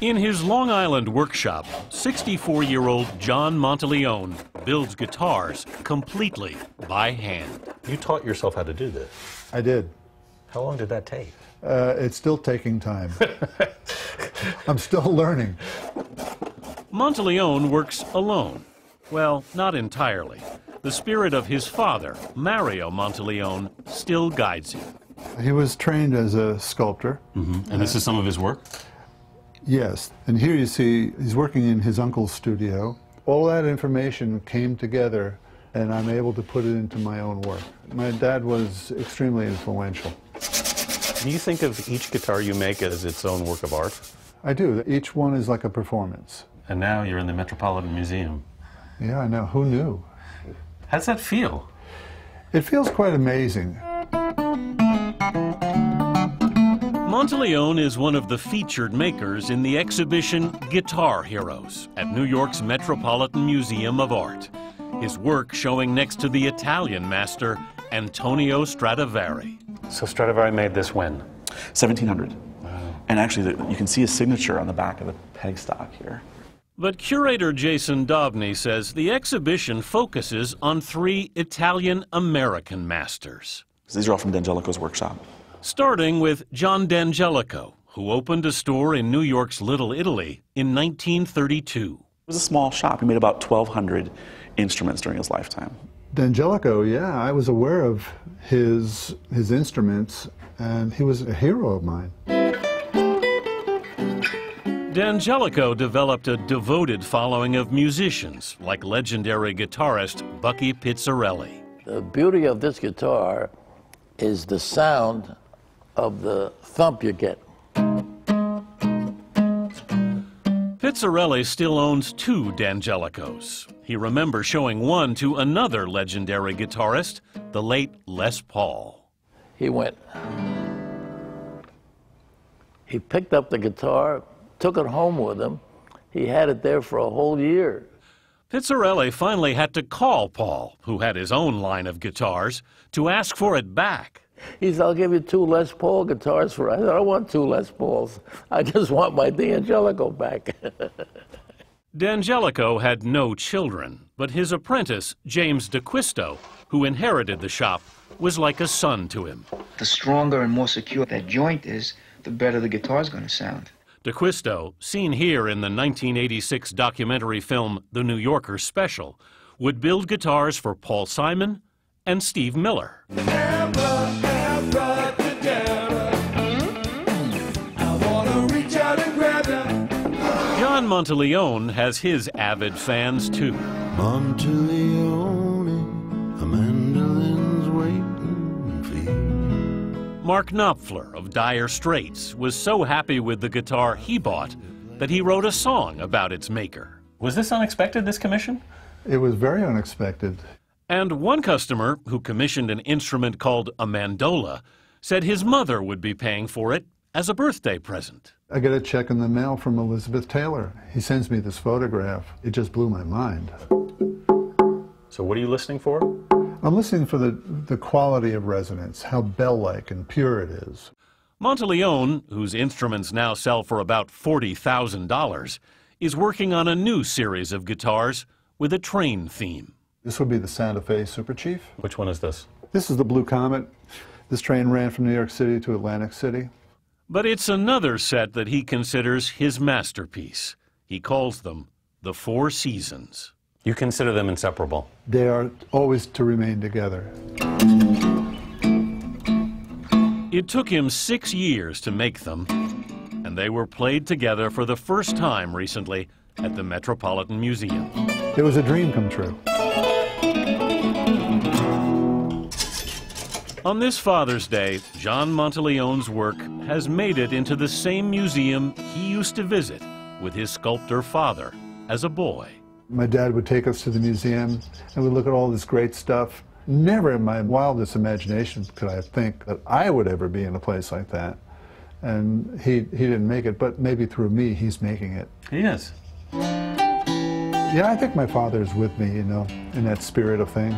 In his Long Island workshop, 64-year-old John Monteleone builds guitars completely by hand. You taught yourself how to do this. I did. How long did that take? It's still taking time. I'm still learning. Monteleone works alone. Well, not entirely. The spirit of his father, Mario Monteleone, still guides him. He was trained as a sculptor. Mm-hmm. And this is some of his work? Yes. And here you see he's working in his uncle's studio. All that information came together, and I'm able to put it into my own work. My dad was extremely influential. Do you think of each guitar you make as its own work of art? I do. Each one is like a performance. And now you're in the Metropolitan Museum. Yeah, I know. Who knew? How does that feel? It feels quite amazing. Monteleone is one of the featured makers in the exhibition Guitar Heroes at New York's Metropolitan Museum of Art. His work showing next to the Italian master Antonio Stradivari. So Stradivari made this when? 1700. Wow. And actually, you can see a signature on the back of the peg stock here. But curator Jason Dobney says the exhibition focuses on 3 Italian-American masters. These are all from D'Angelico's workshop. Starting with John D'Angelico, who opened a store in New York's Little Italy in 1932. It was a small shop. He made about 1,200 instruments during his lifetime. D'Angelico, yeah, I was aware of his instruments, and he was a hero of mine. D'Angelico developed a devoted following of musicians like legendary guitarist Bucky Pizzarelli. The beauty of this guitar is the sound of the thump you get. Pizzarelli still owns 2 D'Angelicos. He remembers showing one to another legendary guitarist, the late Les Paul. He picked up the guitar, took it home with him. He had it there for a whole year. Pizzarelli finally had to call Paul, who had his own line of guitars, to ask for it back. He said, I'll give you 2 Les Paul guitars for it. I said, I don't want 2 Les Pauls. I just want my D'Angelico back. D'Angelico had no children, but his apprentice, James D'Acquisto, who inherited the shop, was like a son to him. The stronger and more secure that joint is, the better the guitar's going to sound. D'Acquisto, seen here in the 1986 documentary film The New Yorker Special, would build guitars for Paul Simon and Steve Miller. John Monteleone has his avid fans too. Monteleone, a mandolin's waiting for you. Mark Knopfler of Dire Straits was so happy with the guitar he bought that he wrote a song about its maker. Was this unexpected, this commission? It was very unexpected. And one customer, who commissioned an instrument called a mandola, said his mother would be paying for it as a birthday present. I get a check in the mail from Elizabeth Taylor. He sends me this photograph. It just blew my mind. So what are you listening for? I'm listening for the quality of resonance, how bell-like and pure it is. Monteleone, whose instruments now sell for about $40,000, is working on a new series of guitars with a train theme. This would be the Santa Fe Super Chief. Which one is this? This is the Blue Comet. This train ran from New York City to Atlantic City. But it's another set that he considers his masterpiece. He calls them the 4 Seasons. You consider them inseparable? They are always to remain together. It took him 6 years to make them, and they were played together for the first time recently at the Metropolitan Museum. It was a dream come true. On this Father's Day, John Monteleone's work has made it into the same museum he used to visit with his sculptor father as a boy. My dad would take us to the museum and we'd look at all this great stuff. Never in my wildest imagination could I think that I would ever be in a place like that. And he didn't make it, but maybe through me he's making it. He is. Yeah, I think my father's with me, you know, in that spirit of things.